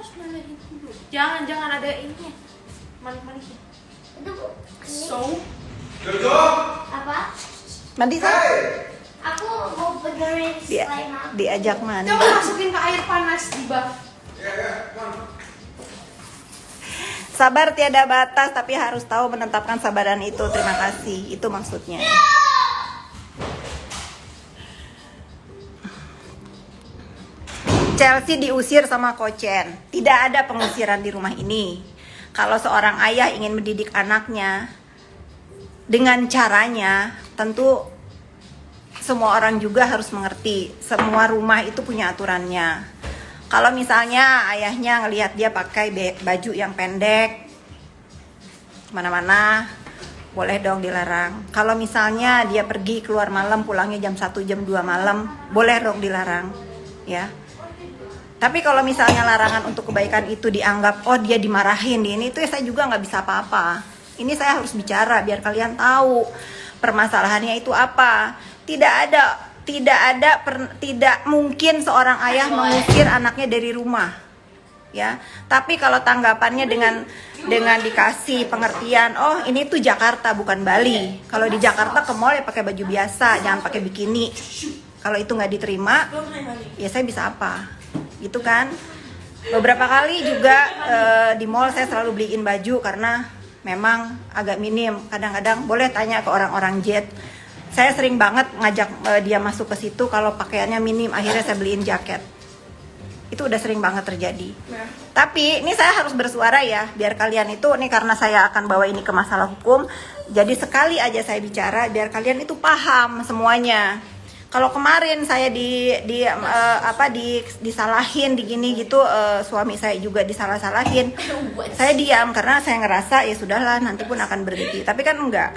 harus malihin dulu. Jangan ada ini. Malik-malikin. Itu So, Jojo. apa? Mandi saya. Aku mau benerin Dia, slime aku. diajak mandi. coba masukin ke air panas di bak. Sabar tiada batas, tapi harus tahu menetapkan sabaran itu. Terima kasih. Itu maksudnya. Chelsea diusir sama Kochen. Tidak ada pengusiran di rumah ini. Kalau seorang ayah ingin mendidik anaknya dengan caranya, tentu semua orang juga harus mengerti. Semua rumah itu punya aturannya. Kalau misalnya ayahnya ngelihat dia pakai baju yang pendek mana-mana, boleh dong dilarang. Kalau misalnya dia pergi keluar malam, pulangnya jam 1, jam 2 malam, boleh dong dilarang, ya. Tapi kalau misalnya larangan untuk kebaikan itu dianggap, oh dia dimarahin di ini, itu ya saya juga nggak bisa apa-apa. Ini saya harus bicara biar kalian tahu permasalahannya itu apa. Tidak mungkin seorang ayah mengusir anaknya dari rumah, ya. Tapi kalau tanggapannya dengan dikasih pengertian, oh ini tuh Jakarta bukan Bali. Kalau di Jakarta ke mall ya pakai baju biasa, jangan pakai bikini. Kalau itu nggak diterima, ya saya bisa apa? Gitu kan. Beberapa kali juga di mall saya selalu beliin baju karena memang agak minim. Kadang-kadang boleh tanya ke orang-orang jet. Saya sering banget ngajak dia masuk ke situ kalau pakaiannya minim, akhirnya saya beliin jaket. Itu udah sering banget terjadi. Tapi ini saya harus bersuara ya, biar kalian itu, ini karena saya akan bawa ini ke masalah hukum. Jadi sekali aja saya bicara biar kalian itu paham semuanya. Kalau kemarin saya disalahin digini gitu, suami saya juga disalah-salahin, saya diam karena saya ngerasa ya sudahlah nanti pun akan berhenti. Tapi kan enggak,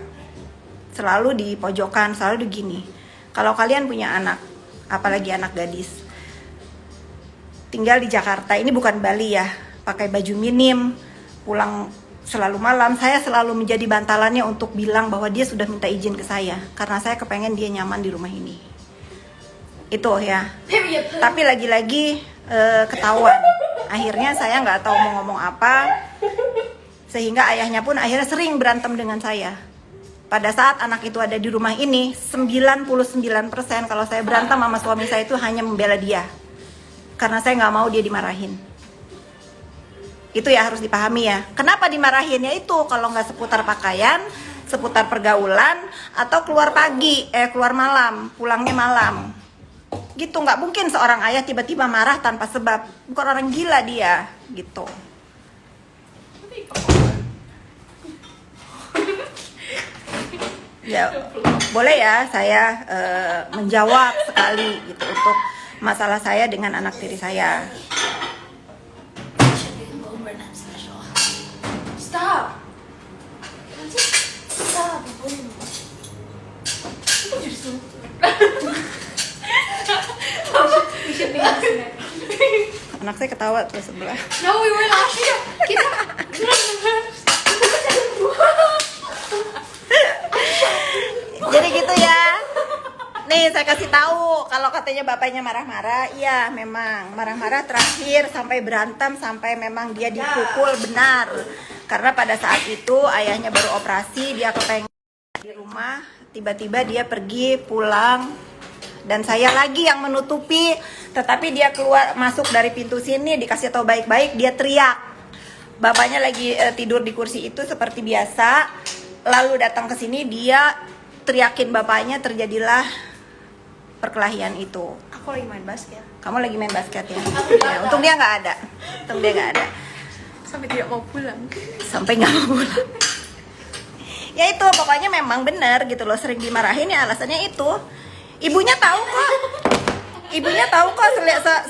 selalu di pojokan, selalu begini. Kalau kalian punya anak, apalagi anak gadis, tinggal di Jakarta, ini bukan Bali ya, pakai baju minim, pulang selalu malam, saya selalu menjadi bantalannya untuk bilang bahwa dia sudah minta izin ke saya karena saya kepengen dia nyaman di rumah ini. Itu ya. Tapi lagi-lagi ketahuan. Akhirnya saya nggak tahu mau ngomong apa, sehingga ayahnya pun akhirnya sering berantem dengan saya. Pada saat anak itu ada di rumah ini, 99% kalau saya berantem sama suami saya itu hanya membela dia, karena saya nggak mau dia dimarahin. Itu ya harus dipahami ya. Kenapa dimarahin? Ya itu kalau nggak seputar pakaian, seputar pergaulan, atau keluar pagi, keluar malam, pulangnya malam. Gitu, nggak mungkin seorang ayah tiba-tiba marah tanpa sebab. Bukan orang gila dia, gitu. Ya, boleh ya saya menjawab sekali gitu untuk masalah saya dengan anak tiri saya. Stop. Stop. Aku jadi sulit. Anak saya ketawa tuh sebelah. No, we were laughing. Kita. Jadi gitu ya. Nih saya kasih tahu, kalau katanya bapaknya marah-marah, iya memang marah-marah terakhir sampai berantem, sampai memang dia dipukul, benar. Karena pada saat itu ayahnya baru operasi, dia kepengen di rumah, tiba-tiba dia pergi pulang dan saya lagi yang menutupi. Tetapi dia keluar masuk dari pintu sini, dikasih tahu baik-baik, dia teriak. Bapaknya lagi tidur di kursi itu seperti biasa. Lalu datang ke sini, dia teriakin bapaknya, terjadilah perkelahian itu. Aku lagi main basket. Kamu lagi main basket ya? Ya, untung dia nggak ada. Untung dia nggak ada. Sampai tidak mau pulang. Sampai nggak mau pulang. Ya itu pokoknya memang benar gitu loh, sering dimarahin ya alasannya itu. Ibunya tahu kok. Ibunya tahu kok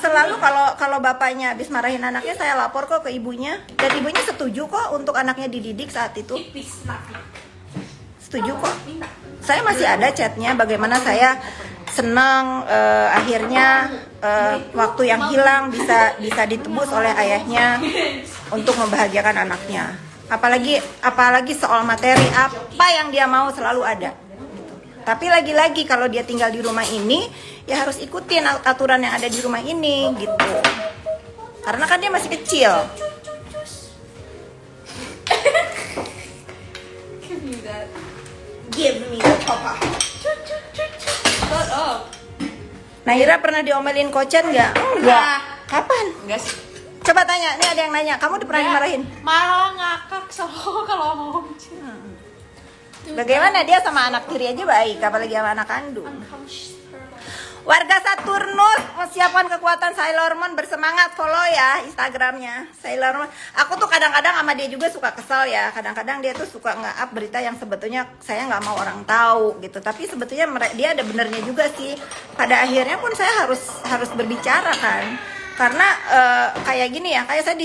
selalu kalau bapaknya habis marahin anaknya saya lapor kok ke ibunya, dan ibunya setuju kok untuk anaknya dididik saat itu. Setuju kok. Saya masih ada chatnya bagaimana saya senang akhirnya waktu yang hilang bisa ditebus oleh ayahnya untuk membahagiakan anaknya. Apalagi soal materi, apa yang dia mau selalu ada. Tapi lagi-lagi kalau dia tinggal di rumah ini, ya harus ikutin aturan yang ada di rumah ini gitu. Karena kan dia masih kecil. Give me that. Give me the papa. Shut up. Naira pernah diomelin Kocan nggak? Enggak. Kapan? Enggak sih. Coba tanya, ini ada yang nanya. Kamu udah pernah dimarahin? Malah ngakak sama kalau mau. Bagaimana dia sama anak tiri aja baik, apalagi sama anak kandung. Warga Saturnus, persiapan kekuatan Sailor Moon, bersemangat, follow ya Instagramnya Sailor Moon. Aku tuh kadang-kadang sama dia juga suka kesal ya. Kadang-kadang dia tuh suka nge-up berita yang sebetulnya saya nggak mau orang tahu gitu. Tapi sebetulnya dia ada benernya juga sih. Pada akhirnya pun saya harus berbicara kan. Karena kayak gini ya, kayak saya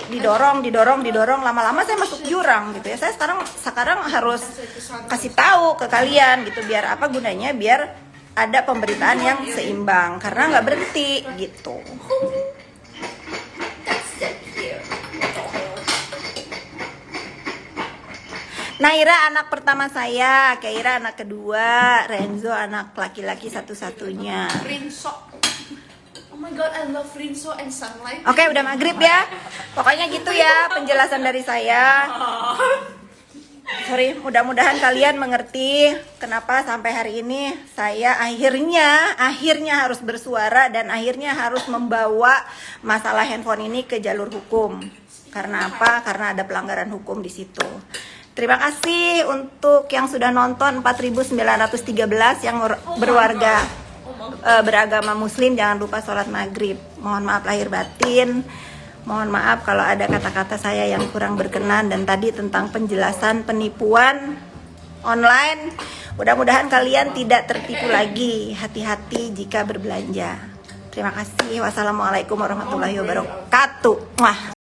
didorong, lama-lama saya masuk jurang gitu ya. Saya sekarang harus kasih tahu ke kalian gitu, biar apa gunanya, biar ada pemberitaan yang seimbang, karena nggak berhenti gitu. Naira anak pertama saya, Keira anak kedua, Renzo anak laki-laki satu-satunya. Rinso. Oh my god, I love Rinso and Sunlight. Oke, udah maghrib ya. Pokoknya gitu ya penjelasan dari saya. Sorry, mudah-mudahan kalian mengerti kenapa sampai hari ini saya akhirnya harus bersuara dan akhirnya harus membawa masalah handphone ini ke jalur hukum. Karena apa? Karena ada pelanggaran hukum di situ. Terima kasih untuk yang sudah nonton 4.913 yang berwarga beragama muslim. Jangan lupa sholat maghrib. Mohon maaf lahir batin. Mohon maaf kalau ada kata-kata saya yang kurang berkenan, dan tadi tentang penjelasan penipuan online. Mudah-mudahan kalian tidak tertipu lagi. Hati-hati jika berbelanja. Terima kasih. Wassalamualaikum warahmatullahi wabarakatuh. Wah.